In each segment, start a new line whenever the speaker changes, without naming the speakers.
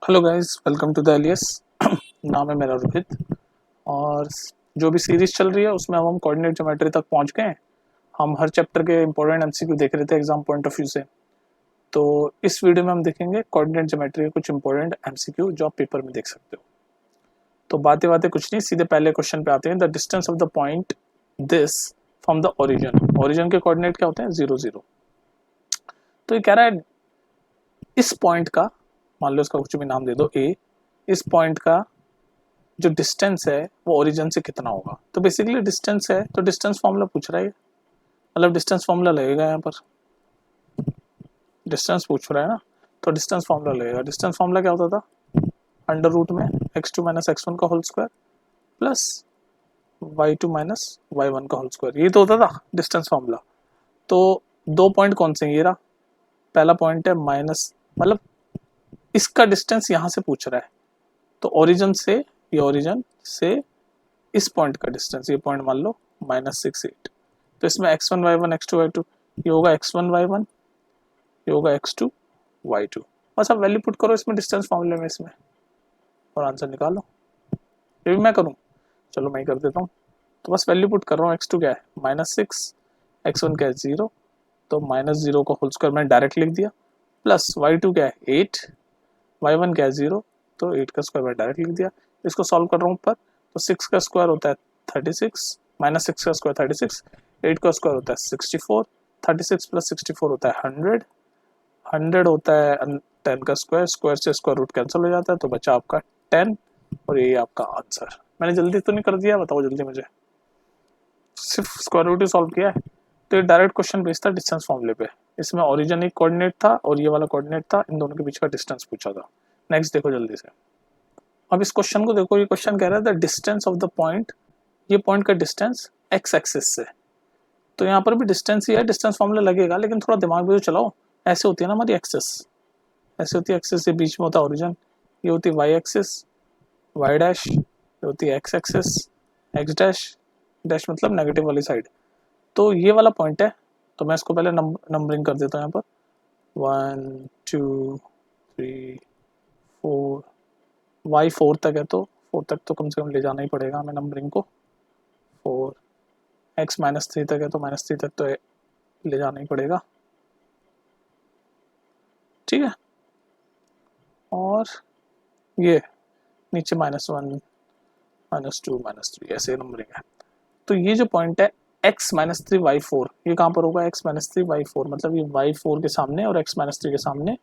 Hello guys, welcome to the एलियस। नाम है मेरा रोहित। और जो भी सीरीज चल रही है उसमें अब हम कोऑर्डिनेट ज्योमेट्री तक पहुंच गए हैं। हम हर चैप्टर के इंपॉर्टेंट एमसीक्यू देख रहे थे एग्जाम पॉइंट ऑफ व्यू से। तो इस वीडियो में हम देखेंगे कोऑर्डिनेट ज्योमेट्री के कुछ इंपॉर्टेंट एमसीक्यू जो आप पेपर में देख सकते हो। तो बातें बातें कुछ नहीं, सीधे पहले क्वेश्चन पे आते हैं। The distance of the point this from the origin. Origin के कोऑर्डिनेट क्या होते हैं? 0 0। तो ये कह रहा है इस पॉइंट का, मान लो इसका कुछ भी नाम दे दो ए, इस पॉइंट का जो डिस्टेंस है वो ओरिजिन से कितना होगा। तो बेसिकली डिस्टेंस है तो डिस्टेंस फॉर्मूला पूछ रहा है, मतलब डिस्टेंस फॉर्मूला लगेगा यहाँ पर। डिस्टेंस पूछ रहा है ना, तो डिस्टेंस फॉर्मूला लगेगा। डिस्टेंस फॉर्मूला क्या होता था? अंडर रूट में x2 माइनस x1 का whole square plus y2 minus y1 का होल स्क्वायर, ये तो होता था डिस्टेंस फॉर्मूला। तो दो पॉइंट कौन से हैं? ये रहा पहला पॉइंट है माइनस, मतलब इसका डिस्टेंस यहाँ से पूछ रहा है। तो ओरिजिन से, ये ओरिजिन से इस पॉइंट का डिस्टेंस, ये पॉइंट मान लो -6 8। तो इसमें x1 y1 x2 y2, ये होगा x1 y1, ये होगा x2 y2। बस आप वैल्यू पुट करो इसमें डिस्टेंस फॉर्मूले में इसमें और आंसर निकालो। ये भी मैं करूँ? चलो मैं ही कर देता हूँ। तो बस वैल्यू पुट कर रहा हूँ। x2 क्या है? -6, x1 क्या है? 0। तो -0 का होल स्क्वायर मैंने डायरेक्ट लिख दिया, प्लस y2 क्या है? 8, y1 क्या है? 0। तो 8 का स्क्वायर मैंने डायरेक्ट लिख दिया। इसको सॉल्व कर रहा हूँ ऊपर, तो 6 का स्क्वायर होता है 36, -6 का स्क्वायर 36, 8 का स्क्वायर होता है 64, 36 प्लस 64 होता है 100, 100 होता है 10 का स्क्वायर, स्क्वायर से स्क्वायर रूट कैंसिल हो जाता है, तो बचा आपका 10। और ये आपका आंसर। मैंने जल्दी तो नहीं कर दिया? बताओ जल्दी मुझे। सिर्फ स्क्वायर रूट ही सॉल्व किया है। तो ये डायरेक्ट क्वेश्चन बेस्ड था डिस्टेंस फॉर्मूले पे। इसमें ओरिजिन एक कोऑर्डिनेट था और ये वाला कोऑर्डिनेट था, इन दोनों के बीच का डिस्टेंस पूछा था। नेक्स्ट देखो जल्दी से। अब इस क्वेश्चन को देखो, ये क्वेश्चन कह रहा है the distance of the point, ये पॉइंट का डिस्टेंस एक्स एक्सिस से। तो यहाँ पर भी डिस्टेंस ही है, डिस्टेंस फॉर्मूला लगेगा, लेकिन थोड़ा दिमाग भी तो चलाओ। ऐसे होती है ना हमारी एक्सिस, ऐसे होती है एक्सिस, ये बीच में होता है ओरिजिन, ये होती है वाई एक्सिस, वाई डैश, ये होती है x axis, x dash, dash मतलब नेगेटिव वाली साइड। तो ये वाला पॉइंट है, तो मैं इसको पहले नंबरिंग कर देता हूँ यहाँ पर। 1 2 3 4, वाई 4 तक है, तो 4 तक तो कम से कम ले जाना ही पड़ेगा हमें नंबरिंग को। 4, एक्स -3 तक है तो -3 तक तो ले जाना ही पड़ेगा, ठीक है। और ये नीचे -1 -2 -3 ऐसे नंबरिंग है। तो ये जो पॉइंट है x -3 y4, ये कहाँ पर होगा? x -3 y4, मतलब ये y4 के सामने और x -3 के सामने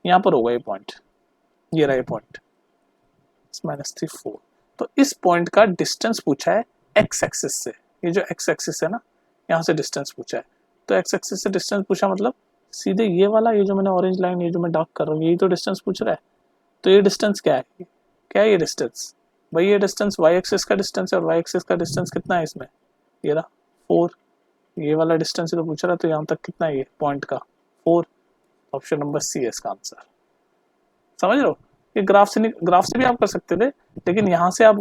यहाँ पर होगा ये पॉइंट। ये रहा ये पॉइंट -3 4। तो इस पॉइंट का डिस्टेंस पूछा है x एक्सिस से। ये जो x एक्सिस है ना, यहाँ से डिस्टेंस पूछा है। तो x एक्सिस से डिस्टेंस पूछा मतलब सीधे ये वाला, ये जो मैंने ऑरेंज लाइन, ये जो मैं डार्क कर रहा हूँ, यही तो डिस्टेंस पूछ रहा है। तो ये डिस्टेंस क्या है? क्या है ये डिस्टेंस? भाई ये डिस्टेंस y एक्सिस का डिस्टेंस है, और y एक्सिस का डिस्टेंस कितना है इसमें? ये रहा 4। ये वाला डिस्टेंस ही तो पूछ रहा है, तो यहाँ तक कितना है ये पॉइंट का? 4। ऑप्शन नंबर सी है इसका आंसर। समझ रहे हो? ये ग्राफ से भी आप कर सकते थे, लेकिन यहाँ से आप,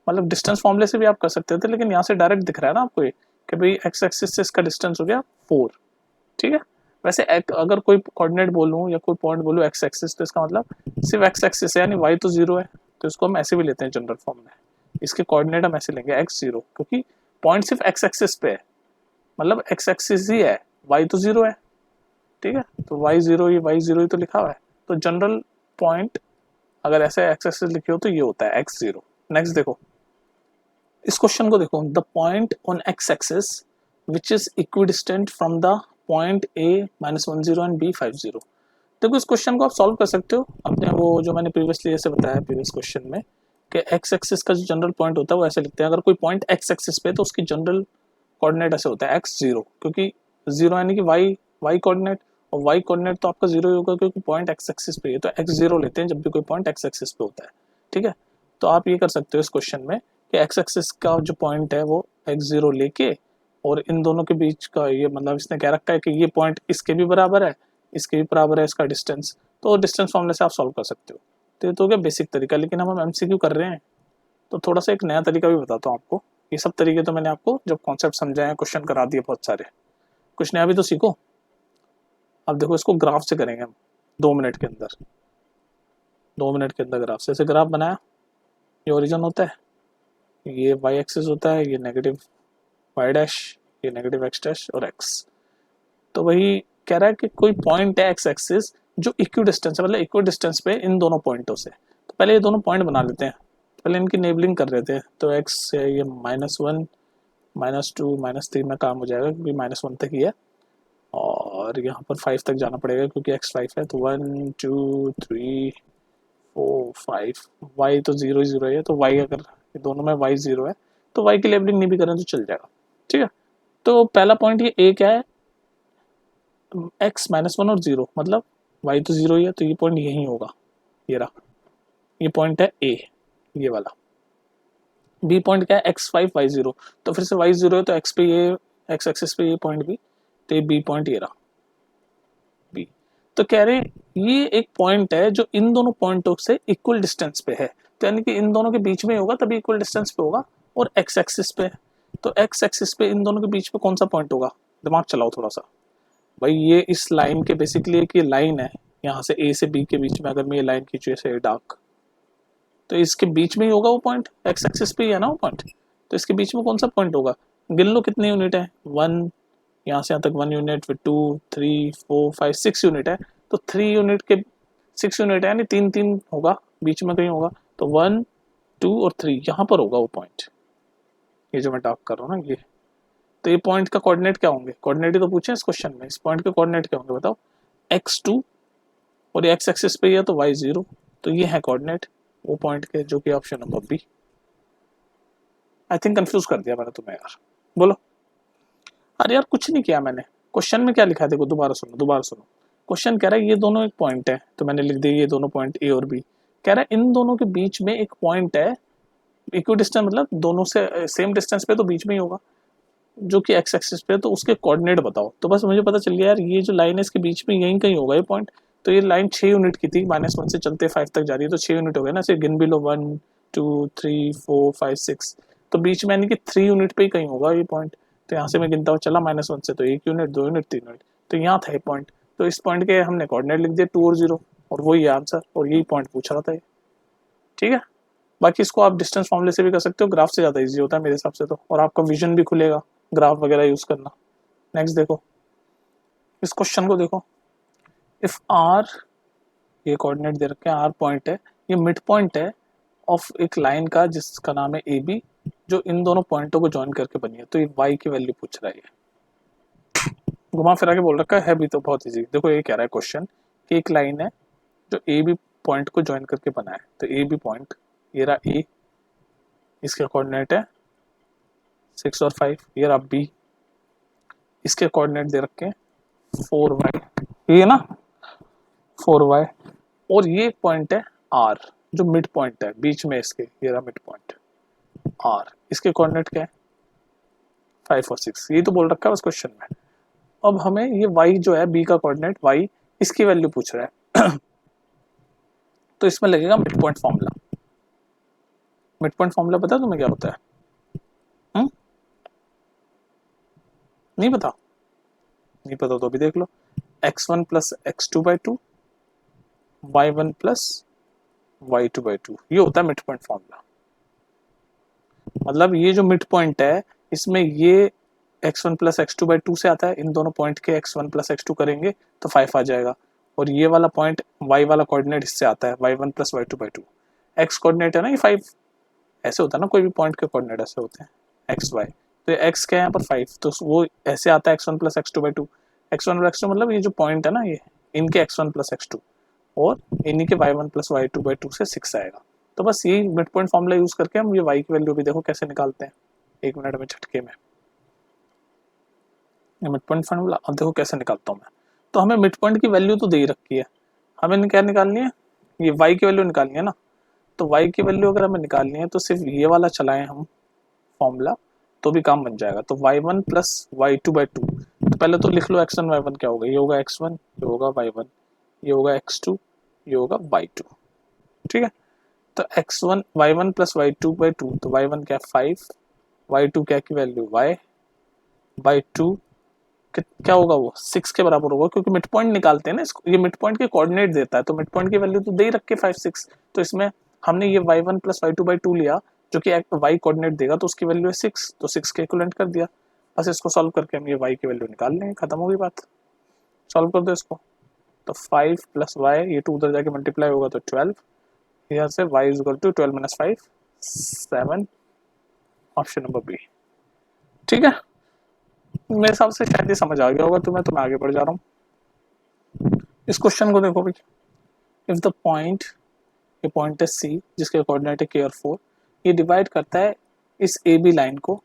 मतलब डिस्टेंस फॉर्मूले से भी आप कर सकते थे, लेकिन यहाँ से डायरेक्ट दिख रहा है ना आपको ये कि भाई एक्स एक्सिस से इसका डिस्टेंस हो गया 4, ठीक है। वैसे अगर कोई कोऑर्डिनेट बोलूँ या कोई पॉइंट बोलूँ एक्स एक्सिस, तो इसका मतलब सिर्फ एक्स एक्सिस है, यानी वाई तो 0 है, तो इसको हम ऐसे भी लेते हैं जनरल फॉर्म में। इसके कोऑर्डिनेट हम ऐसे लेंगे x0, क्योंकि पॉइंट सिर्फ एक्स एक्सिस पे है, मतलब एक्स एक्सिस ही है, वाई तो 0 है, ठीक है। तो y0, ये y0 ही तो लिखा हुआ है। तो जनरल पॉइंट अगर ऐसे एक्स एक्सिस लिखे हो तो ये होता है x0। नेक्स्ट देखो इस क्वेश्चन को, देखो the point on x axis which is equidistant from the point a -10 and b 50। देखो इस क्वेश्चन को आप सॉल्व कर सकते हो अपने, वो जो मैंने प्रीवियसली ऐसे बताया प्रीवियस क्वेश्चन में कि एक्स एक्सिस का जो जनरल पॉइंट होता है वो ऐसे लिखते हैं। अगर कोई पॉइंट एक्स एक्सिस पे, तो उसकी जनरल कोऑर्डिनेट ऐसे होता है x0, क्योंकि 0 यानी कि y कोऑर्डिनेट, और y कोऑर्डिनेट तो आपका 0 ही होगा क्योंकि पॉइंट एक्स एक्सिस पे है, तो x0 लेते हैं जब भी कोई पॉइंट एक्स एक्सिस पे होता है, ठीक है। तो आप ये कर सकते हो इस क्वेश्चन में कि एक्स एक्सिस का जो पॉइंट है वो x0 लेके, और इन दोनों के बीच का ये, मतलब इसने क्या रखा है कि ये पॉइंट इसके भी बराबर है, इसके भी बराबर है इसका डिस्टेंस, तो डिस्टेंस फॉर्मूले से आप सॉल्व कर सकते हो। तो ये तो हो गया बेसिक तरीका, लेकिन हम एमसीक्यू कर रहे हैं तो थोड़ा सा एक नया तरीका भी बताता हूँ आपको। ये सब तरीके तो मैंने आपको जब कॉन्सेप्ट समझाए, क्वेश्चन करा दिए बहुत सारे, कुछ नया भी तो सीखो। अब देखो इसको ग्राफ से करेंगे हम 2 मिनट के अंदर। 2 मिनट के अंदर ग्राफ से ऐसे ग्राफ बनाया, ये ओरिजिन होता है, ये वाई एक्सिस होता है, ये नेगेटिव वाई डैश, ये नेगेटिव एक्स डैश और एक्स। तो वही कह रहा है कि कोई पॉइंट है एक्स एक्सिस जो इक्वी डिस्टेंस है, मतलब इक्वी डिस्टेंस पे इन दोनों पॉइंटों से। तो पहले ये दोनों पॉइंट बना लेते हैं, पहले इनकी नेबलिंग कर रहे थे। तो एक्स से ये -1 -2 -3 में काम हो जाएगा क्योंकि -1 तक ही है, और यहाँ पर 5 तक जाना पड़ेगा क्योंकि x 5 है। तो 1 2 3 4 5, y तो 0 0 है, तो y अगर दोनों में y 0 है तो y की लेबलिंग नहीं भी करें तो चल जाएगा, ठीक है। तो पहला पॉइंट ये a क्या है, x -1 और 0, मतलब y तो 0 ही है, तो ये पॉइंट यही होगा, ये रहा, ये पॉइंट है a, ये वाला। b पॉइंट क्या है, x 5 y 0, तो फिर से y 0 है तो x पे ये x एक्सिस पे ये पॉइंट भी, तो ये b पॉइंट ये रहा b। तो कह रहे ये एक पॉइंट है जो इन दोनों पॉइंटों से इक्वल डिस्टेंस पे है, तो यानी कि इन दोनों के बीच में होगा तभी इक्वल डिस्टेंस पे होगा, और x एक्सिस पे, तो x एक्सिस पे इन दोनों के बीच में कौन सा पॉइंट होगा, दिमाग चलाओ थोड़ा सा भाई। ये इस लाइन के बेसिकली एक ये लाइन है, यहाँ से a से b के बीच में अगर मैं ये लाइन खींचू ऐसे डार्क, तो इसके बीच में ही होगा वो पॉइंट, x एक्सिस पे ही है ना वो पॉइंट, तो इसके बीच में कौन सा पॉइंट होगा, गिन लो कितने यूनिट है, 1, यहाँ से यहाँ तक 1 यूनिट, फिर 2 3 4 5 6 यूनिट है, तो 3 यूनिट के 6 यूनिट है यानी 3 3 होगा, बीच में कहीं होगा, तो 1 2 और 3 यहाँ पर होगा वो पॉइंट, ये जो मैं डार्क कर रहा हूँ ना ये। तो ये पॉइंट का कोऑर्डिनेट क्या होंगे, कोऑर्डिनेट ही तो पूछे इस क्वेश्चन में, इस पॉइंट के कोऑर्डिनेट क्या होंगे बताओ, x2, और ये x एक्सिस पे है तो y0, तो ये है कोऑर्डिनेट वो पॉइंट के, जो कि option number B. I think confuse कर दिया मैंने तुम्हें यार, बोलो। अरे यार कुछ नहीं किया मैंने, क्वेश्चन में क्या लिखा है देखो, दोबारा सुनो दोबारा सुनो। क्वेश्चन कह रहा है ये दोनों एक पॉइंट है, तो मैंने लिख दिया ये दोनों पॉइंट ए और बी। कह रहा है इन दोनों के बीच में एक पॉइंट है, इक्वी डिस्टेंस मतलब दोनों से सेम डिस्टेंस पे तो बीच में ही होगा, जो कि एक्स एक्सिस पे, तो उसके कोऑर्डिनेट बताओ। तो बस मुझे पता चल गया यार, ये जो लाइन है इसके बीच में यहीं कहीं होगा ये पॉइंट। तो ये लाइन 6 यूनिट की थी, -1 से चलते 5 तक जा रही है, तो 6 यूनिट हो गए ना, सिर्फ गिन भी लो 1 2 3 4 5 6, तो बीच में यानी कि 3 यूनिट पे ही कहीं होगा ये पॉइंट। तो यहाँ से मैं गिनता हुआ चला -1 से, तो 1 यूनिट 2 यूनिट 3 यूनिट, तो यहाँ था ये पॉइंट। तो इस पॉइंट के हमने कोऑर्डिनेट लिख दिए 2 और 0, और वही आंसर, और यही पॉइंट पूछ रहा था ये, ठीक है। बाकी इसको आप डिस्टेंस फॉर्मूले से भी कर सकते हो, ग्राफ से ज़्यादा इजी होता है मेरे हिसाब से तो, और आपका विजन भी खुलेगा ग्राफ वगैरह यूज़ करना। नेक्स्ट देखो, इस क्वेश्चन को देखो, इफ आर, ये कोऑर्डिनेट दे रखे हैं, आर पॉइंट है, ये मिड पॉइंट है ऑफ एक लाइन का जिसका नाम है ए बी, जो इन दोनों पॉइंटों को ज्वाइन करके बनी है। तो ये वाई की वैल्यू पूछ रहा है, घुमा फिरा के बोल रखा है भी तो बहुत इजी। देखो ये कह रहा है क्वेश्चन कि एक लाइन है जो ए बी पॉइंट को ज्वाइन करके बना है, तो ए बी पॉइंट ये रहा ए, इसके कोऑर्डिनेट है 6 और 5, ये रहा बी, इसके कोऑर्डिनेट दे रखे हैं 4y, ये ना 4y, और ये पॉइंट है आर जो मिड पॉइंट है बीच में इसके, ये रहा मिड पॉइंट आर, इसके कोऑर्डिनेट क्या है 5 और 6, ये तो बोल रखा है उस क्वेश्चन में। अब हमें ये y जो है b का कोऑर्डिनेट y, इसकी वैल्यू पूछ रहा है तो इसमें लगेगा mid point formula. Mid point formula पता है तुम्हें क्या होता है? नहीं पता? नहीं पता तो अभी देख लो, x1 plus x2/2 y1 plus y2/2, ये होता है मिड पॉइंट फॉर्मूला। मतलब ये जो मिड पॉइंट है इसमें ये x1 प्लस x2/2 से आता है, इन दोनों पॉइंट के x1 प्लस x2 करेंगे तो 5 आ जाएगा, और ये वाला पॉइंट y वाला कोऑर्डिनेट इससे आता है y1 plus y2/2, x coordinate है ना ये 5, ऐसे होता है ना कोई भी पॉइंट के कोऑर्डिनेट ऐसे होते हैं x y, तो ये x क्या है यहाँ पर 5, तो वो ऐसे आता है x1 plus x2/2, x1 plus x2 मतलब ये जो पॉइंट है ना ये इनके x1 प्लस x2, और इन्हीं के y1 प्लस y2/2 से 6 आएगा। तो बस यही मिड पॉइंट फॉर्मूला यूज करके हम ये y की वैल्यू भी देखो कैसे निकालते हैं, 1 मिनट में झटके में। मिड पॉइंट फॉर्मूला अब देखो कैसे निकालता हूँ मैं। तो हमें मिड पॉइंट की वैल्यू तो दे ही रखी है, हमें क्या निकालनी है, ये y की वैल्यू निकालनी है ना। तो y की वैल्यू अगर हमें निकालनी है तो सिर्फ ये वाला चलाएं हम फॉर्मूला, तो भी काम बन जाएगा। तो y1 प्लस y2/2, तो पहले तो लिख लो x1 y1 क्या होगा, ये होगा x1, ये होगा y1, ये होगा x2, ये होगा y2, ठीक है। तो x1 y1 प्लस y2/2, तो y1 क्या 5, y2 क्या की वैल्यू y, by 2 क्या होगा वो 6 के बराबर होगा, क्योंकि मिड पॉइंट निकालते हैं ना इसको, ये मिड पॉइंट के कोऑर्डिनेट देता है, तो मिड पॉइंट की वैल्यू तो दे ही रखे 5 6, तो इसमें हमने ये y1 प्लस y2/2 लिया जो कि y कोऑर्डिनेट देगा, तो उसकी वैल्यू है 6, तो 6 के इक्विवेलेंट कर दिया। बस इसको सॉल्व करके हम ये y की वैल्यू निकाल लेंगे, खत्म होगी बात। सॉल्व कर दो इसको, तो 5 प्लस y, ये 2 उधर जाके मल्टीप्लाई होगा तो 12, यहाँ से y is equal to 12 - 5 7, option number B. ठीक है, मेरे हिसाब से शायद ये समझ आ गया होगा तुम्हें, तो मैं आगे बढ़ जा रहा हूँ। इस क्वेश्चन को देखो भाई, इफ द पॉइंट, ये पॉइंट है सी जिसके कोऑर्डिनेट है k और 4, ये डिवाइड करता है इस ए बी लाइन को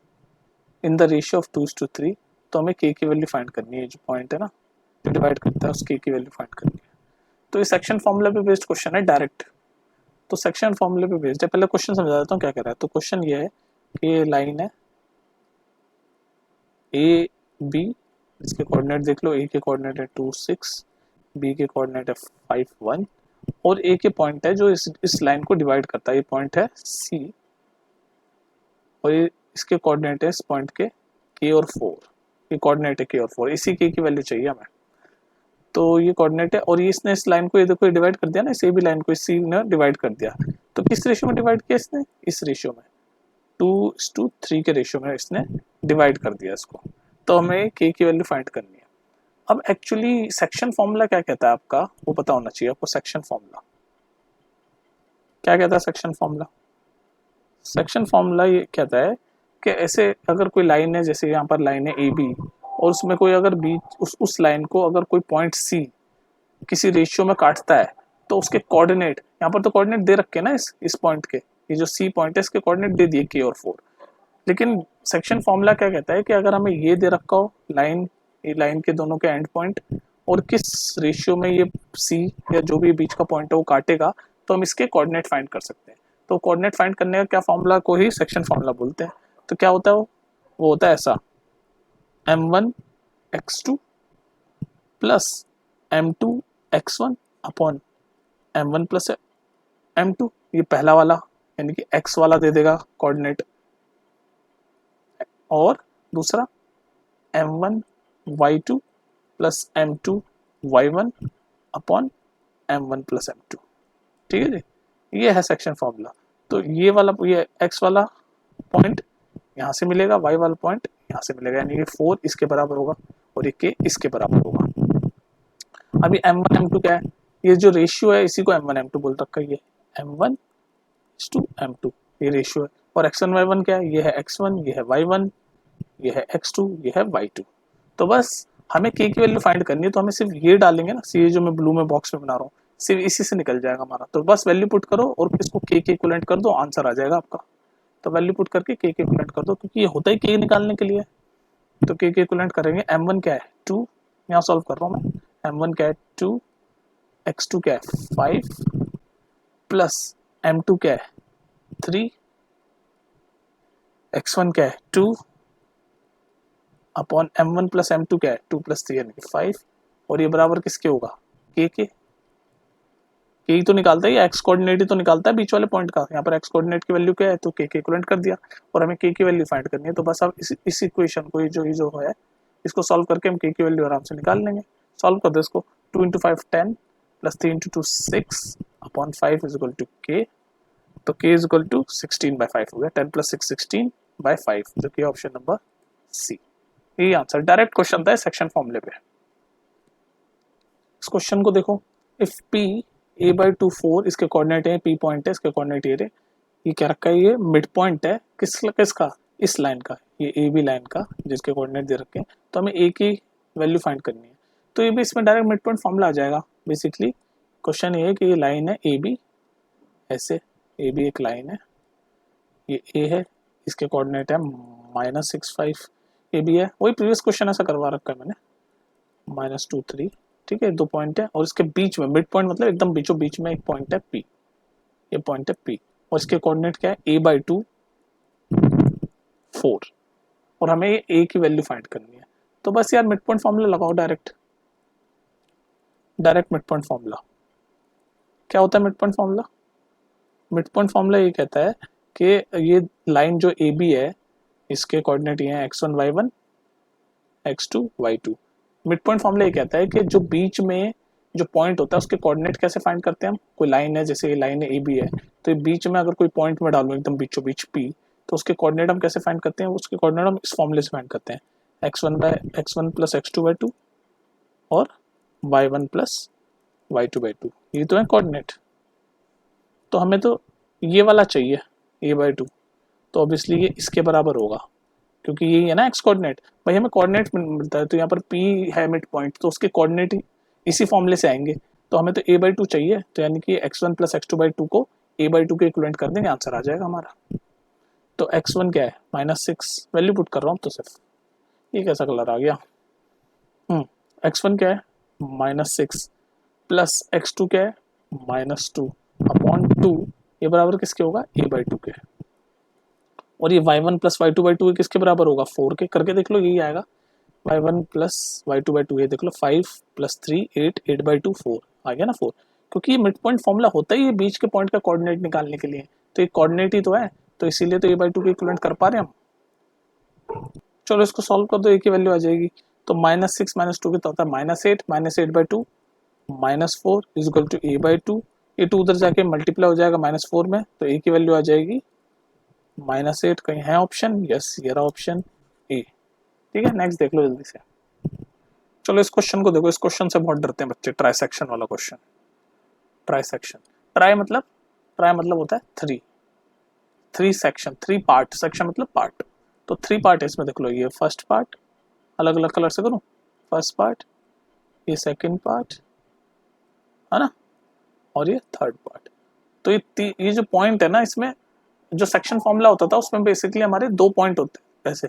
इन द रेशियो ऑफ 2:3, तो हमें k की वैल्यू फाइंड करनी है, जो पॉइंट है ना जो डिवाइड करता है उस k की वैल्यू फाइंड करनी है। तो ये सेक्शन फॉर्मूला पे बेस्ड क्वेश्चन है डायरेक्ट, तो सेक्शन फॉर्मूले पे बेस्ड है। पहले क्वेश्चन समझा देता हूँ क्या कह रहा है। तो क्वेश्चन ये है कि ये लाइन है ए बी, इसके कोऑर्डिनेट देख लो, ए के कोऑर्डिनेट है 2 6, बी के कोऑर्डिनेट है 5 1, और ए के पॉइंट है जो इस लाइन को डिवाइड करता है, ये पॉइंट है सी, और ये इसके कोऑर्डिनेट है इस पॉइंट के के और 4, ये कोऑर्डिनेट है के और 4, इसी के की वैल्यू चाहिए हमें। तो ये कोऑर्डिनेट है, और ये इसने इस लाइन को, ये देखो डिवाइड कर दिया ना, इस ए बी लाइन को इसी ने डिवाइड कर दिया। तो किस रेशियो में डिवाइड किया इसने, इस रेशियो में 2:3 के रेशियो में इसने डिवाइड कर दिया इसको। तो हमें k की वैल्यू फाइंड करनी है। अब एक्चुअली सेक्शन फॉर्मूला क्या कहता है आपका, वो पता होना चाहिए आपको। सेक्शन फॉर्मूला क्या कहता है, सेक्शन फॉर्मूला, सेक्शन फॉर्मूला ये कहता है कि ऐसे अगर कोई लाइन है, जैसे यहाँ पर लाइन है ए बी, और उसमें कोई अगर बीच उस लाइन को अगर कोई पॉइंट सी किसी रेशियो में काटता है, तो उसके कोऑर्डिनेट, यहाँ पर तो कोऑर्डिनेट दे रखे ना इस पॉइंट के, ये जो सी पॉइंट है इसके कोऑर्डिनेट दे दिए k और 4, लेकिन सेक्शन फॉर्मूला क्या कहता है कि अगर हमें ये दे रखा हो लाइन, ये लाइन के दोनों के एंड पॉइंट, और किस रेशियो में ये सी या जो भी बीच का पॉइंट है वो काटेगा, तो हम इसके कोऑर्डिनेट फाइंड कर सकते हैं। तो कोऑर्डिनेट फाइंड करने का क्या फॉर्मूला को ही सेक्शन फॉर्मूला बोलते हैं। तो क्या होता है वो होता है ऐसा, m1 x2 plus m2 x1 upon m1 plus m2, ये पहला वाला यानी कि x वाला दे देगा कोऑर्डिनेट, और दूसरा m1 y2 plus m2 y1 upon m1 plus m2। ठीक है जी, ये है सेक्शन फॉर्मूला। तो ये वाला, ये x वाला पॉइंट यहाँ से मिलेगा, y वाला पॉइंट यहाँ से मिलेगा, यानी कि 4 इसके बराबर होगा और ये k इसके बराबर होगा। अभी m1 m2 क्या है, ये जो रेशियो है इसी को m1 m2 बोल रखा है, ये m1 to m2 ये रेशियो है, और x1 y1 क्या है, ये है x1, ये है y1, ये है x2, ये है y2। तो बस हमें k की वैल्यू फाइंड करनी है, तो हमें सिर्फ ये डालेंगे ना, ये जो मैं ब्लू में बॉक्स में बना रहा हूँ, सिर्फ इसी से निकल जाएगा हमारा। तो बस वैल्यू पुट करो और इसको k के इक्विवेलेंट कर दो, आंसर आ जाएगा आपका। तो वैल्यू पुट करके k के इक्विवेलेंट कर दो, क्योंकि ये होता ही k निकालने के लिए। तो k के इक्विवेलेंट करेंगे, m1 क्या है 2, यहाँ सॉल्व कर रहा हूँ मैं, m1 क्या है 2, x2 क्या है 5 प्लस m2 क्या है 3, x1 क्या है 2 अपॉन m1 प्लस m2 क्या है 2 प्लस 3 यानी कि 5, और ये बराबर किसके होगा k के। k तो निकालता है, ये x कोऑर्डिनेट ही तो निकालता है बीच वाले पॉइंट का। यहाँ पर x कोऑर्डिनेट की वैल्यू क्या है, तो k के इक्विवेलेंट कर दिया, और हमें k की वैल्यू फाइंड करनी है। तो बस अब इस इक्वेशन को, ये जो है इसको सॉल्व करके हम k की वैल्यू आराम से निकाल लेंगे। सॉल्व कर दो इसको, 2 × 5 10 plus 3 × 2 6 upon 5 is equal to k। तो k इज इक्वल टू 16/5 हो गया, 10 प्लस 6 16/5, जो कि ऑप्शन नंबर सी। यही आंसर, डायरेक्ट क्वेश्चन था सेक्शन फॉर्मूले पे। इस क्वेश्चन को देखो, इफ p a/2 4 इसके कोऑर्डिनेट है, p पॉइंट है, इसके कोऑर्डिनेट ये क्या रखा है, ये मिड पॉइंट है किसका, इस लाइन का, ये ए बी लाइन का जिसके कोऑर्डिनेट दे रखे हैं। तो हमें a की वैल्यू फाइंड करनी है, तो ये भी इसमें डायरेक्ट मिड पॉइंट फॉर्मूला आ जाएगा। बेसिकली क्वेश्चन ये है कि ये लाइन है ए बी, ऐसे ए बी एक लाइन है, ये ए है, इसके कोऑर्डिनेट है -6 5, ए बी है, वही प्रीवियस क्वेश्चन ऐसा करवा रखा है मैंने, -2 3। ठीक है, 2 पॉइंट है, और इसके बीच में मिड पॉइंट मतलब एकदम बीचों बीच में एक पॉइंट है P, ये पॉइंट है P, और इसके कोऑर्डिनेट क्या है a/2 4, और हमें ये a की वैल्यू फाइंड करनी है। तो बस यार मिड पॉइंट फॉर्मूला लगाओ, डायरेक्ट मिड पॉइंट फॉर्मूला। क्या होता है mid point formula, mid point formula ये कहता है कि ये लाइन जो ए बी है, इसके कोऑर्डिनेट ये हैं x1 y1, x2 y2। Mid point formula ये कहता है कि जो बीच में जो पॉइंट होता है उसके कोऑर्डिनेट कैसे फाइंड करते हैं हम। कोई लाइन है, जैसे ये लाइन है ए बी है, तो ये बीच में अगर कोई पॉइंट में डालूं एकदम बीचों बीच पी, तो उसके कोऑर्डिनेट हम कैसे फाइंड करते हैं, उसके कोऑर्डिनेट हम इस फॉर्मूले से फाइंड करते हैं, x1 प्लस x2 बाई 2 और y1 प्लस y2 बाई 2। ये तो है कोऑर्डिनेट। तो हमें तो ये वाला चाहिए a बाई 2, तो ऑब्वियसली ये इसके बराबर होगा क्योंकि यही है ना x कोऑर्डिनेट। भाई हमें कोऑर्डिनेट मिलता है, तो यहाँ पर p है मिड पॉइंट, तो उसके कोऑर्डिनेट इसी फॉर्मूले से आएंगे। तो हमें तो a बाई 2 चाहिए, तो यानी कि x1 प्लस x2 बाई 2 को a बाई 2 के इक्विवेलेंट कर देंगे, आंसर आ जाएगा हमारा। तो x1 क्या है -6, वैल्यू पुट कर रहा हूँ तो सिर्फ। ये कैसा कलर आ गया। x1 क्या है -6 प्लस x2 क्या है -2 अपॉन 2, ये बराबर किसके होगा a बाई 2 के। और ये y1 प्लस y2 बाई 2 किसके बराबर होगा 4 के। करके देख लो, यही आएगा y1 प्लस y2 बाई 2। ये देख लो 5 प्लस 3 8, 8 बाई 2 4 आ गया ना 4, क्योंकि ये मिड पॉइंट फॉर्मूला होता ही है बीच के पॉइंट का कोऑर्डिनेट निकालने के लिए, तो ये कोऑर्डिनेट ही तो है, तो इसीलिए तो a बाई 2 के इक्विवेलेंट कर पा रहे हैं हम। चलो इसको सॉल्व कर दो, a की वैल्यू आ जाएगी। तो -6 -2 कितना होता है -8, -8 by 2 -4 is equal to a by 2। ये 2 उधर जाके मल्टीप्लाई हो जाएगा -4 में, तो a की वैल्यू आ जाएगी -8। कहीं है ऑप्शन, यस ये रहा ऑप्शन ए। ठीक है, नेक्स्ट देख लो जल्दी से। चलो इस क्वेश्चन को देखो, इस क्वेश्चन से बहुत डरते हैं बच्चे, ट्राइसेक्शन वाला क्वेश्चन। ट्राइसेक्शन, ट्राई मतलब होता है 3 सेक्शन, 3 पार्ट, सेक्शन मतलब पार्ट, तो 3 पार्ट है इसमें। देख लो ये फर्स्ट पार्ट, अलग अलग कलर से करूं, फर्स्ट पार्ट, ये सेकंड पार्ट है ना, और ये थर्ड पार्ट। तो ये जो पॉइंट है ना, इसमें जो सेक्शन फॉर्मूला होता था उसमें बेसिकली हमारे 2 पॉइंट होते, ऐसे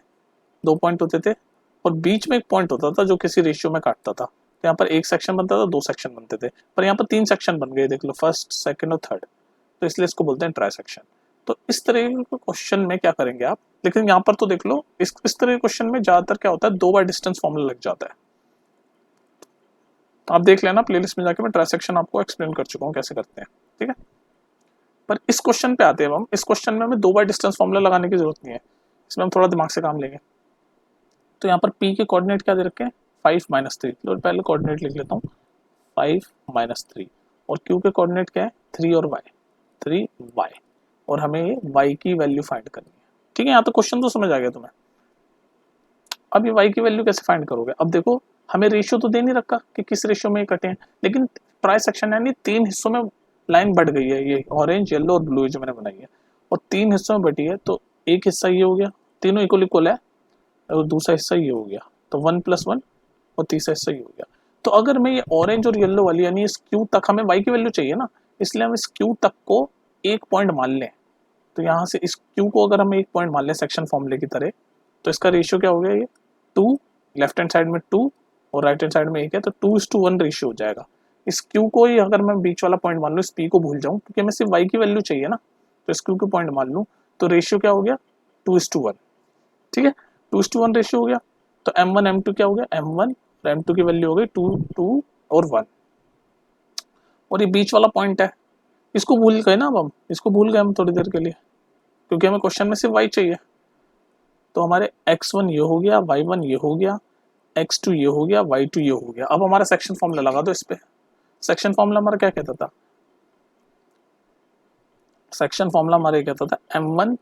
2 पॉइंट होते थे, और बीच में एक पॉइंट होता था जो किसी रेशियो में काटता था। तो यहाँ पर एक सेक्शन बनता था, 2 सेक्शन बनते थे, पर यहाँ पर 3 सेक्शन बन गए, देख लो फर्स्ट सेकंड और थर्ड, तो इसलिए इसको बोलते हैं ट्राइसेक्शन। तो इस तरह के क्वेश्चन में क्या करेंगे आप, लेकिन यहाँ पर तो देख लो इस तरह के क्वेश्चन में ज्यादातर क्या होता है 2 बार डिस्टेंस फॉर्मूला लग जाता है। तो आप देख लेना प्लेलिस्ट में जाके, मैं ट्राइसेक्शन आपको एक्सप्लेन कर चुका हूँ कैसे करते हैं, ठीक है। पर इस क्वेश्चन पे आते हैं हम, इस क्वेश्चन में हमें 2 बार डिस्टेंस फॉर्मूला लगाने की जरूरत नहीं है, इसमें हम थोड़ा दिमाग से काम लेंगे। तो यहाँ पर p के कोऑर्डिनेट क्या दे रखे हैं 5 -3, तो पहले कोऑर्डिनेट लिख लेता हूँ 5 -3, और q के कोऑर्डिनेट क्या है 3 और y, 3y, और हमें ये y की वैल्यू फाइंड करनी है। ठीक है, यहाँ तो क्वेश्चन तो समझ आ गया तुम्हें। अब ये y की वैल्यू कैसे फाइंड करोगे, अब देखो हमें रेशियो तो दे नहीं रखा कि किस रेशियो में कटे हैं, लेकिन ट्राई सेक्शन यानी 3 हिस्सों में लाइन बढ़ गई है, ये ऑरेंज येलो और ब्लू जो मैंने बनाई है, और 3 हिस्सों में बटी है, तो एक हिस्सा ये हो गया, तीनों इक्वल इक्वल है, और दूसरा हिस्सा ये हो गया, तो 1+1, और तीसरा हिस्सा ये हो गया। तो अगर मैं ये ऑरेंज और येलो वाली यानी इस क्यू तक, हमें y की वैल्यू चाहिए ना, इसलिए हम इस क्यू तक को एक पॉइंट मान लें। तो यहाँ से इस क्यू को अगर हम एक पॉइंट मान लें सेक्शन फॉर्मूले की तरह, तो इसका रेशियो क्या हो गया, ये 2, लेफ्ट हैंड साइड में 2 और राइट हैंड साइड में 1 है, तो 2:1 रेशियो हो जाएगा। इस क्यू को ही अगर मैं बीच वाला पॉइंट मान लूँ, इस पी को भूल जाऊँ, क्योंकि हमें सिर्फ y की वैल्यू चाहिए ना, तो इस क्यू को पॉइंट मान लूँ, तो रेशियो क्या हो गया 2:1। ठीक है, 2:1 रेशियो हो गया। तो m1 m2 क्या हो गया, m1 और m2 की वैल्यू हो गई 2 2 और 1, और ये बीच वाला पॉइंट है, इसको भूल गए ना, अब हम इसको भूल गए हम थोड़ी देर के लिए, क्योंकि हमें क्वेश्चन में सिर्फ y चाहिए। तो हमारे x1 ये हो गया, y1 ये हो गया, x2 ये हो गया, y2 ये हो गया। अब हमारा सेक्शन फॉर्मूला लगा दो इस पे। सेक्शन फॉर्मूला हमारा क्या कहता था, सेक्शन फॉर्मूला हमारा कहता था m1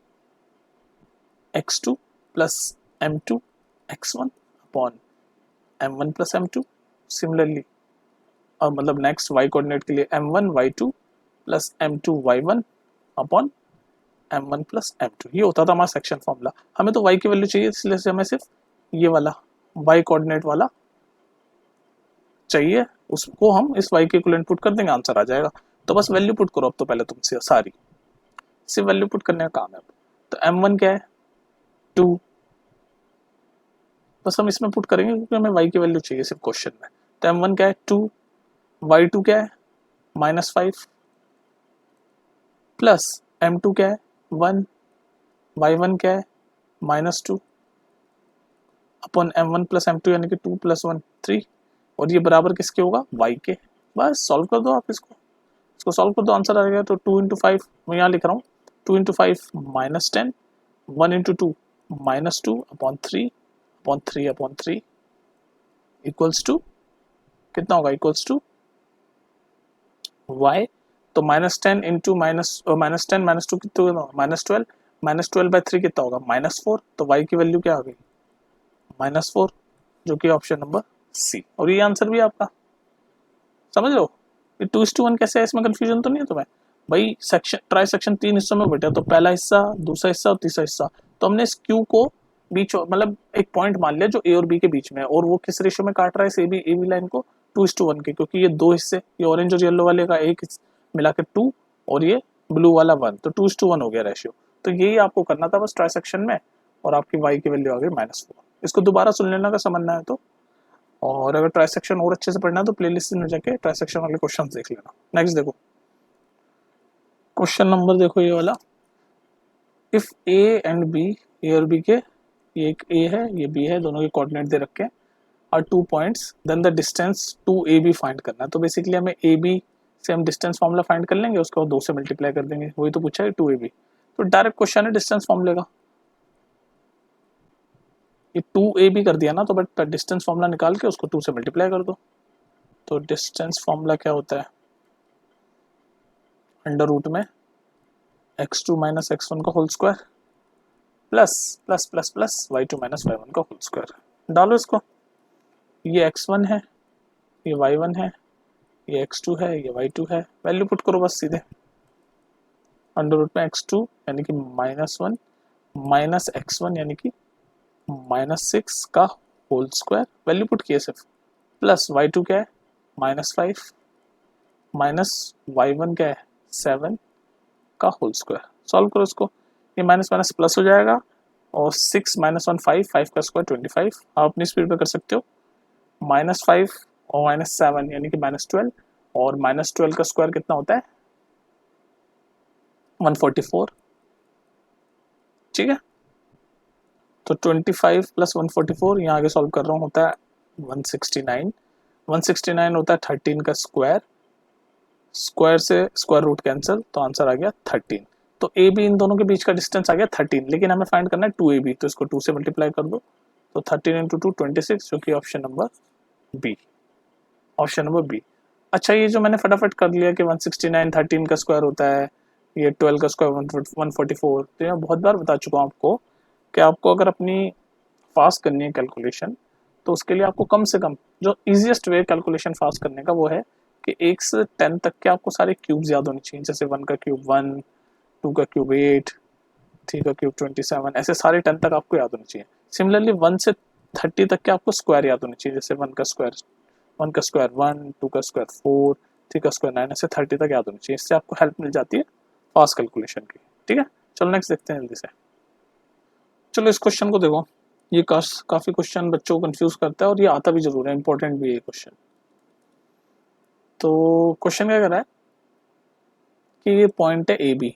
x2 plus m2 x1 upon m1 plus m2। Similarly और मतलब नेक्स्ट y कोऑर्डिनेट के लिए m1 y2 plus m2 y1 upon m1 plus m2, ये होता था हमारा सेक्शन फॉर्मूला। हमें तो y की वैल्यू चाहिए, इसलिए हमें सिर्फ ये वाला y कोऑर्डिनेट वाला चाहिए, उसको हम इस y के इक्विवेलेंट पुट कर देंगे, आंसर आ जाएगा। तो बस वैल्यू पुट करो अब तो पहले तुमसे सारी, सिर्फ वैल्यू पुट करने का काम है अब। तो m1 क्या है 2, बस हम इसमें पुट करेंगे क्योंकि हमें y की वैल्यू चाहिए सिर्फ क्वेश्चन में। तो m1 क्या है 2, y2 क्या है -5, प्लस m2 क्या है 1, y1 क्या है -2 अपॉन m1 प्लस m2 यानी कि 2 + 1 3, और ये बराबर किसके होगा y के। बस सॉल्व कर दो आप इसको सॉल्व कर दो, आंसर आ जाएगा। तो 2 × 5 मैं यहाँ लिख रहा हूँ, 2 × 5 -10, 1 × 2 -2 upon 3 upon 3 upon 3 equals to कितना होगा, इक्वल्स टू y, तो -10 इंटू -10 -2 कितना होगा, -12, -12/3 कितना होगा, -4, तो y की वैल्यू क्या आ गई, -4, जो कि ऑप्शन नंबर सी। और ये आंसर भी आपका, समझ लो ये 2:1 कैसे है, इसमें कंफ्यूजन तो नहीं है तुम्हें भाई। सेक्शन ट्राई सेक्शन 3 हिस्सों में बटा, तो पहला हिस्सा, दूसरा हिस्सा और तीसरा हिस्सा। तो हमने इस क्यू को बीच मतलब एक पॉइंट मान लिया जो ए और बी के बीच में है, और वो किस रेशियो में काट रहा है इस ए बी लाइन को, 2:1 के, क्योंकि ये दो हिस्से, ये ऑरेंज और येलो वाले का एक मिला के 2 और ये ब्लू वाला 1, तो 2:1 हो गया रेशियो। तो यही आपको करना था बस ट्राई सेक्शन में, और आपकी y की वैल्यू आ गई -4। इसको दोबारा सुन लेना अगर समझना है तो, और अगर ट्राई सेक्शन और अच्छे से पढ़ना है तो प्लेलिस्ट में जाके ट्राई सेक्शन वाले क्वेश्चन देख लेना। नेक्स्ट देखो क्वेश्चन नंबर, देखो ये वाला, इफ ए एंड बी, ए और बी के, ये एक ए है ये बी है, दोनों के कोऑर्डिनेट दे रखे हैं, और 2 points, then the distance to A B find करना है। तो बेसिकली हमें ए बी से हम डिस्टेंस फॉर्मूला फाइंड कर लेंगे, उसको 2 से मल्टीप्लाई कर देंगे, वही तो पूछा है 2 ए बी। तो डायरेक्ट क्वेश्चन है डिस्टेंस फॉर्मूले का, ये 2 ए बी कर दिया ना, तो बट डिस्टेंस फॉर्मूला निकाल के उसको 2 से मल्टीप्लाई कर दो। तो डिस्टेंस फॉर्मूला क्या होता है, अंडर रूट में x2 माइनस x1 का whole square plus plus plus plus y2 minus y1 का होल स्क्वायर। डालो इसको, ये x1 है, ये y1 है, ये x2 है, ये y2 है, वैल्यू पुट करो बस सीधे। अंडर रूट में x2 यानी कि -1 माइनस x1 यानी कि -6 का होल स्क्वायर, वैल्यू पुट किए सिर्फ, प्लस y2 क्या है -5 माइनस y1 क्या है 7 का होल स्क्वायर। सॉल्व करो इसको, ये माइनस माइनस प्लस हो जाएगा, और 6 - 1 5, 5 का स्क्वायर 25, आप अपनी स्पीड पे कर सकते हो। -5 और -7 यानी कि -12, और -12 का स्क्वायर कितना होता है 144, ठीक है। तो 25 + 144, यहाँ आगे सॉल्व कर रहा हूँ, होता है 169, 169 होता है 13 का स्क्वायर, स्क्वायर से स्क्वायर रूट कैंसिल, तो आंसर आ गया 13। तो ए बी इन दोनों के बीच का डिस्टेंस आ गया 13, लेकिन हमें फाइंड करना है 2 ए बी, तो इसको 2 से मल्टीप्लाई कर दो, तो 13 × 2 26, जो कि option number B, option number B. अच्छा, ये जो मैंने फटाफट कर लिया कि 169 13 का स्क्वायर होता है, ये 12 का स्क्वायर 144, तो मैं बहुत बार बता चुका हूँ आपको कि आपको अगर अपनी फास्ट करनी है कैलकुलेशन, तो उसके लिए आपको कम से कम जो इजीएस्ट वे कैलकुलेशन फास्ट करने का वो है कि 1 से 10 तक के आपको सारे क्यूब्स याद होने चाहिए, जैसे 1 का क्यूब 1, 2 का क्यूब 8, 3 का क्यूब 27, ऐसे सारे 10 तक आपको याद होने चाहिए। सिमिलरली 1 से 30 तक के आपको स्क्वायर याद होने चाहिए, जैसे 1 का स्क्वायर 1, 2 का स्क्वायर 4, 3 का स्क्वायर 9, ऐसे 30 तक याद होनी चाहिए। इससे आपको हेल्प मिल जाती है फास्ट कैलकुलेशन की, ठीक है। चलो नेक्स्ट देखते हैं जल्दी से। चलो इस क्वेश्चन को देखो, ये काफी क्वेश्चन बच्चों को कंफ्यूज करता है, और ये आता भी जरूर है, इंपॉर्टेंट भी है क्वेश्चन। तो क्वेश्चन क्या कर रहा है कि ये पॉइंट है ए बी,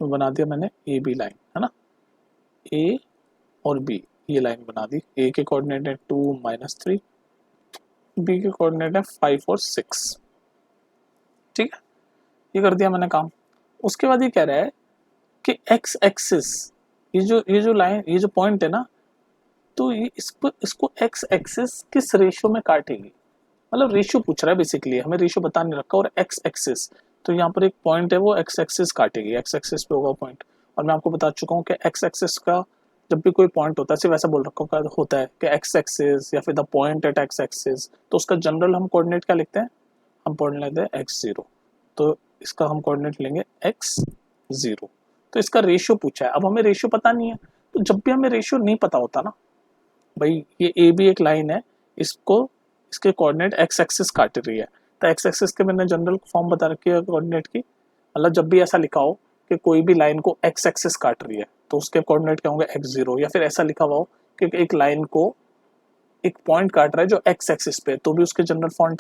तो बना दिया मैंने ए बी लाइन, है ना, ए और बी, ये लाइन बना दी। ए के कोऑर्डिनेट है 2 - 3, बी के कोऑर्डिनेट है 5 और 6, ठीक है। ये कर दिया मैंने काम। उसके बाद ये कह रहा है कि एक्स एक्सिस, ये जो लाइन, ये जो पॉइंट है ना, तो ये इसको एक्स एक्सिस किस रेशियो में काटेगी, मतलब रेशियो पूछ रहा है बेसिकली, हमें रेशियो बता नहीं रखा, और एक्स एक्सिस, तो यहाँ पर एक पॉइंट है वो एक्स एक्सिस काटेगी, एक्स एक्सिस पे होगा पॉइंट। और मैं आपको बता चुका हूँ कि एक्स एक्सिस का जब भी कोई पॉइंट होता है, सिर्फ ऐसा बोल रखा होता है कि एक्स एक्सिस या फिर the point at X axis, तो उसका जनरल हम कोऑर्डिनेट क्या लिखते हैं, हम कोऑर्डिनेट लेते हैं x0, तो इसका हम कोऑर्डिनेट लेंगे x0। तो इसका रेशियो पूछा है, अब हमें रेशियो पता नहीं है, तो जब भी हमें रेशियो नहीं पता होता ना भाई, ये ए बी एक लाइन है, इसको इसके कोऑर्डिनेट एक्स एक्सिस काट रही है, तो एक्स एक्सिस के मैंने जनरल फॉर्म बता रखी है कोऑर्डिनेट की, मतलब जब भी ऐसा लिखा हो कि कोई भी लाइन को एक्स एक्सिस काट रही है, तो उसके कोऑर्डिनेट क्या होंगे x0, या फिर ऐसा लिखा हुआ हो कि एक लाइन को एक पॉइंट काट रहा है जो एक्स एक्सिस पे, तो भी उसके जनरल फॉर्म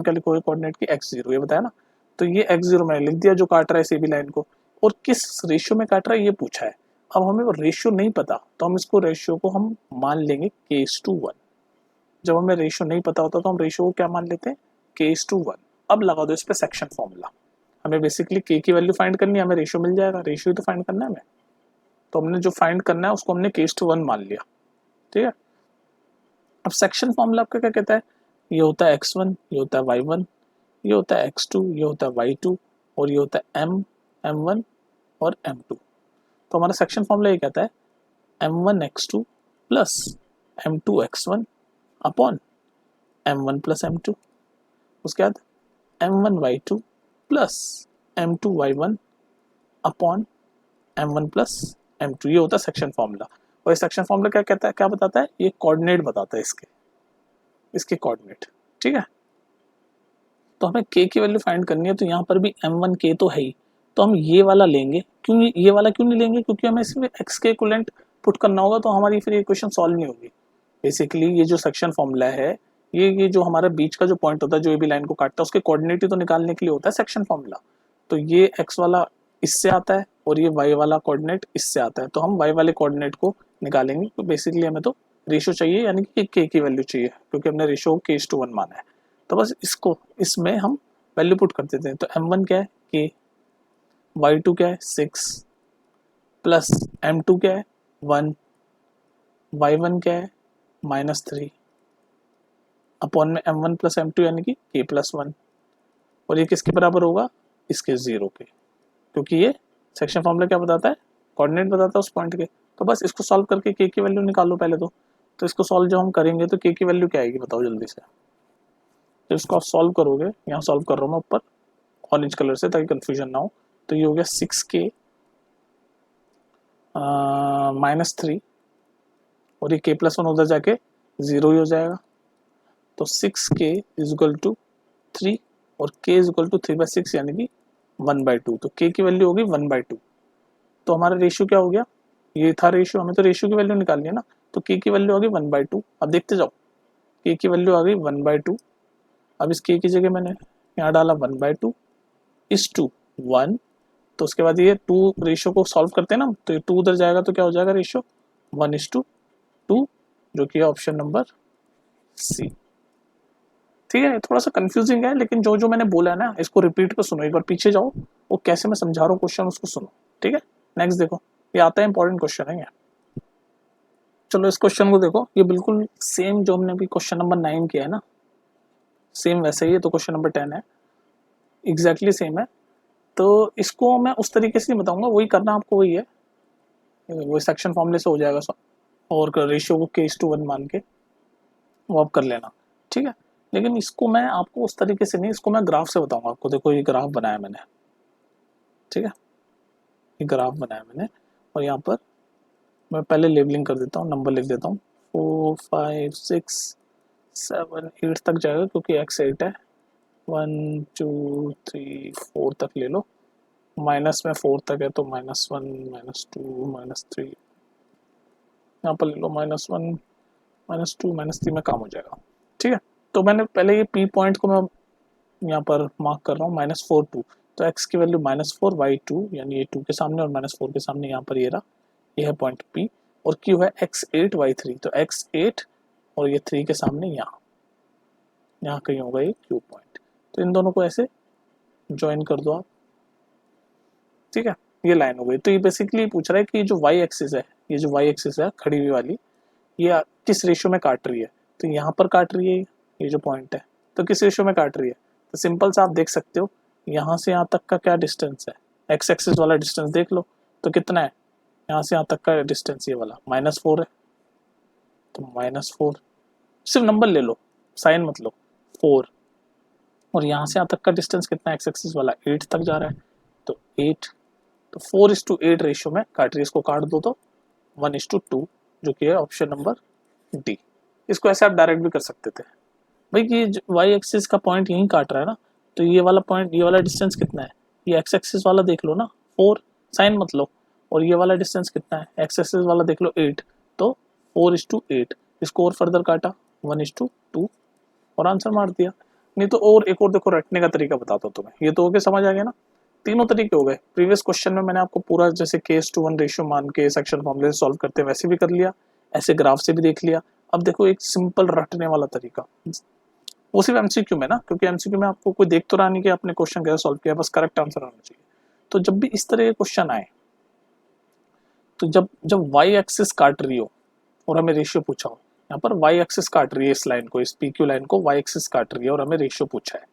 क्या लिखोगे कोऑर्डिनेट की x0, ये बताया ना। तो ये x0 मैंने लिख दिया जो काट रहा है सी बी लाइन को, और किस रेशियो में काट रहा है ये पूछा है। अब हमें वो रेशियो नहीं पता, तो हम इसको रेशियो को हम मान लेंगे k/1। जब हमें रेशियो नहीं पता होता तो हम रेशियो को क्या मान लेते हैं, k/1। अब लगा दो इस पे सेक्शन फॉर्मूला, हमें बेसिकली k की वैल्यू फाइंड करनी है, हमें रेशियो मिल जाएगा, रेशियो तो फाइंड करना है हमें, तो हमने जो फाइंड करना है उसको हमने k/1 मान लिया, ठीक है। अब सेक्शन फॉर्मूला आपका क्या कहता है, ये होता है x1, ये होता है y1, ये होता है x2, ये होता है y2 और ये होता है m1 और m2। तो हमारा सेक्शन फॉर्मूला ये कहता है m1x2 plus m2x1 upon m1 plus m2, उसके बाद m1y2 plus m2y1 upon m1 plus m2। ये होता है सेक्शन फॉर्मूला। और ये सेक्शन फॉर्मूला क्या कहता है, क्या बताता है, ये कोऑर्डिनेट बताता है इसके कोऑर्डिनेट। ठीक है, तो हमें k की वैल्यू फाइंड करनी है, तो यहाँ पर भी m1k तो है ही, तो हम ये वाला लेंगे। क्यों ये वाला क्यों नहीं लेंगे, क्योंकि हमें इसमें x के इक्विवेलेंट पुट करना होगा, तो हमारी फिर ये इक्वेशन सॉल्व नहीं होगी। बेसिकली ये जो सेक्शन फॉर्मूला है, ये जो हमारा बीच का जो पॉइंट होता है, जो भी लाइन को काटता है, उसके कोऑर्डिनेट ही तो निकालने के लिए होता है सेक्शन फॉर्मूला। तो ये x वाला इससे आता है और ये y वाला कोऑर्डिनेट इससे आता है, तो हम y वाले कोऑर्डिनेट को निकालेंगे। तो बेसिकली हमें तो रेशियो चाहिए, यानी कि k की वैल्यू चाहिए, क्योंकि हमने रेशियो को k:1 माना है। तो बस इसको इसमें हम वैल्यू पुट कर देते हैं। तो m1 क्या है k, y2 क्या है 6 प्लस m2 क्या है 1, y1 क्या है -3 अपॉन में m1 प्लस m2 यानी कि k+1। और ये किसके बराबर होगा, इसके 0 के, क्योंकि ये सेक्शन फॉर्मूला क्या बताता है, कोऑर्डिनेट बताता है उस पॉइंट के। तो बस इसको सॉल्व करके k की वैल्यू निकालो पहले तो इसको सॉल्व जब हम करेंगे तो k की वैल्यू क्या आएगी बताओ जल्दी से। तो इसको आप सॉल्व करोगे, यहाँ सॉल्व कर रहा हूँ मैं ऊपर ऑरेंज कलर से ताकि कंफ्यूजन ना हो। तो ये हो गया 6k -3 और ये k+1 उधर जाके 0 ही हो जाएगा। तो 6k = 3 और k = 3/6 यानी कि 1/2। तो k की वैल्यू होगी 1/2। तो हमारा रेशियो क्या हो गया, ये था रेशियो, हमें तो रेशियो की वैल्यू निकालनी है ना। तो k की वैल्यू आ गई 1/2। अब देखते जाओ, k की वैल्यू आ गई 1/2। अब इस k की जगह मैंने यहाँ डाला 1/2 = 1। तो उसके बाद ये 2 रेशियो को सॉल्व करते हैं ना, तो ये 2 उधर जाएगा तो क्या हो जाएगा रेशियो 1:2, जो कि है ऑप्शन नंबर सी। ठीक है, थोड़ा सा कंफ्यूजिंग है, लेकिन जो जो मैंने बोला है ना, इसको रिपीट पे सुनो, एक बार पीछे जाओ, वो कैसे मैं समझा रहा हूँ क्वेश्चन उसको सुनो। ठीक है, नेक्स्ट देखो, ये आता है इंपॉर्टेंट क्वेश्चन है ये। चलो इस क्वेश्चन को देखो, ये बिल्कुल सेम जो हमने अभी क्वेश्चन नंबर 9 किया है ना, सेम वैसे ही है। तो क्वेश्चन नंबर 10 है, एग्जैक्टली सेम है। तो इसको मैं उस तरीके से नहीं बताऊंगा, वही करना आपको वही है, वो सेक्शन फॉर्मूले से हो जाएगा और रेशियो को k:1 मान के वो आप कर लेना। ठीक है, लेकिन इसको मैं आपको उस तरीके से नहीं, इसको मैं ग्राफ से बताऊंगा आपको। देखो ये ग्राफ बनाया मैंने, ठीक है, ये ग्राफ बनाया मैंने, और यहाँ पर मैं पहले लेबलिंग कर देता हूँ, नंबर लिख देता हूँ 4 5 6 7 8 तक जाएगा, क्योंकि x 8 है। 1 2 3 4 तक ले लो, माइनस में 4 तक है तो -1 -2 -3, यहाँ पर ले लो -1 -2 -3 में काम हो जाएगा। ठीक है, तो मैंने पहले ये p पॉइंट को मैं यहाँ पर मार्क कर रहा हूँ -4 2। तो x की वैल्यू -4 y2 यानी ये 2 के सामने और -4 के सामने, यहाँ पर ये रहा, ये है पॉइंट p। और q है x8 y3, तो x8 और ये 3 के सामने यहाँ कहीं होगा ये q पॉइंट। तो इन दोनों को ऐसे ज्वाइन कर दो आप। ठीक है, ये लाइन हो गई। तो ये बेसिकली पूछ रहा है कि जो y एक्सिस है, ये जो y एक्सिस है खड़ी हुई वाली, ये किस रेशियो में काट रही है। तो यहाँ पर काट रही है ये जो पॉइंट है, तो किस रेशियो में काट रही है। तो सिंपल सा आप देख सकते हो, यहाँ से यहाँ तक का क्या डिस्टेंस है, एक्स एक्सिस वाला डिस्टेंस देख लो तो कितना है, यहाँ से यहाँ तक का डिस्टेंस ये वाला -4 है। तो -4, सिर्फ नंबर ले लो, साइन मत लो, 4। और यहाँ से यहाँ तक का डिस्टेंस कितना है, एक्स एक्सिस वाला 8 तक जा रहा है, तो 8। तो 4:8 रेशियो में काट रही है, इसको काट दो तो 1:2, जो कि है ऑप्शन नंबर डी। इसको ऐसे आप डायरेक्ट भी कर सकते थे भाई कि वाई एक्सिस का पॉइंट यहीं काट रहा है ना, तो ये वाला पॉइंट, ये वाला डिस्टेंस कितना है, ये एक्स एक्सिस वाला देख लो ना 4, साइन मत लो। और ये वाला डिस्टेंस कितना है, एक्स एक्सिस वाला देख लो 8, तो 4:8। इसको और फर्दर काटा 1:2 और आंसर मार दिया। नहीं तो और एक और देखो रटने का तरीका बताता हूँ तुम्हें, ये तो हो गया, समझ आ गया ना। तीनों तरीके हो गए। प्रीवियस क्वेश्चन में मैंने आपको पूरा जैसे k:1 रेशियो मान के सेक्शन फॉर्मूले से सॉल्व करते हैं वैसे भी कर लिया, ऐसे ग्राफ से भी देख लिया। अब देखो एक सिंपल रटने वाला तरीका, वो सिर्फ एमसीक्यू में ना, क्योंकि एमसीक्यू में आपको कोई देख तो रहा नहीं कि आपने क्वेश्चन कैसे सॉल्व किया, बस करेक्ट आंसर आना चाहिए। तो जब भी इस तरह के क्वेश्चन आए, तो जब वाई एक्सिस काट रही हो और हमें रेशियो पूछा हो, यहाँ पर वाई एक्सिस काट रही है इस लाइन को, इस पी क्यू लाइन को वाई एक्सिस काट रही है और हमें रेशियो पूछा है।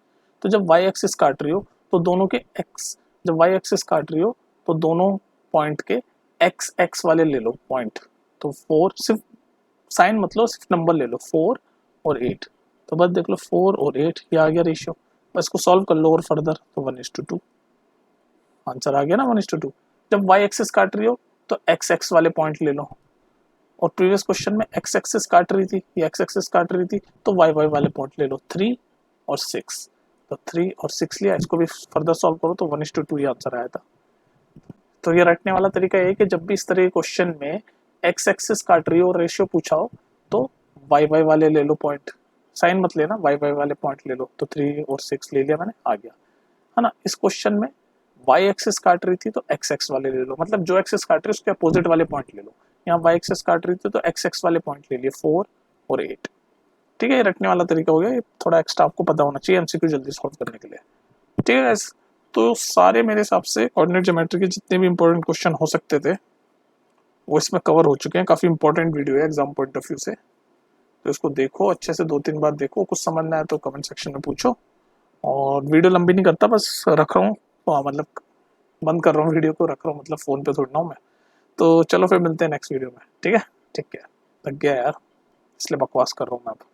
तो जब वाई एक्सिस काट रही हो तो दोनों के एक्स, जब वाई एक्सिस काट रही हो तो दोनों पॉइंट के एक्स एक्स वाले ले लो पॉइंट। तो 4, सिर्फ साइन मतलब सिर्फ नंबर ले लो 4 और 8। तो बस देख लो 4 और 8 ये आ गया रेशियो। बस इसको सॉल्व कर लो और फर्दर, तो 1:2 आंसर आ गया ना 1:2। जब वाई एक्सिस काट रही हो तो एक्स एक्स वाले पॉइंट ले लो, और प्रीवियस क्वेश्चन में एक्स एक्सिस काट रही थी, ये एक्स एक्सिस काट रही थी तो वाई वाई वाले पॉइंट ले लो 3 और 6। तो 3 और 6 लिया, इसको भी फर्दर सॉल्व करो तो 1:2 ये आंसर आया था। तो ये रटने वाला तरीका ये है कि जब भी इस तरह के क्वेश्चन में एक्स एक्सिस काट रही हो और रेशियो पूछा हो तो वाई वाई वाले ले लो पॉइंट, साइन मत लेना, वाई वाई वाले पॉइंट ले लो। तो 3 और 6 ले लिया मैंने, आ गया है ना। इस क्वेश्चन में वाई एक्सिस काट रही थी तो एक्स एक्स वाले ले लो, मतलब जो एक्सिस काट रही है उसके अपोजिट वाले पॉइंट ले लो। यहाँ वाई एक्सिस काट रही थी तो एक्स एक्स वाले पॉइंट ले लिए 4 और 8। ठीक है, ये रटने वाला तरीका हो गया, ये थोड़ा एक्स्ट्रा आपको पता होना चाहिए एमसीक्यू जल्दी सॉल्व करने के लिए। ठीक है गाइस, तो सारे मेरे हिसाब से कोऑर्डिनेट ज्योमेट्री के जितने भी इंपॉर्टेंट क्वेश्चन हो सकते थे वो इसमें कवर हो चुके हैं। काफ़ी इंपॉर्टेंट वीडियो है एग्जाम पॉइंट ऑफ व्यू से, तो इसको देखो अच्छे से, 2-3 बार देखो। कुछ समझना है तो कमेंट सेक्शन में पूछो। और वीडियो लंबी नहीं करता, बस रख रहा हूँ, मतलब बंद कर रहा हूँ वीडियो को, रख रहा हूँ, मतलब फ़ोन पे थोड़ा हूँ मैं। तो चलो फिर मिलते हैं नेक्स्ट वीडियो में। ठीक है, ठीक है, लग गया यार, इसलिए बकवास कर रहा हूँ मैं अब।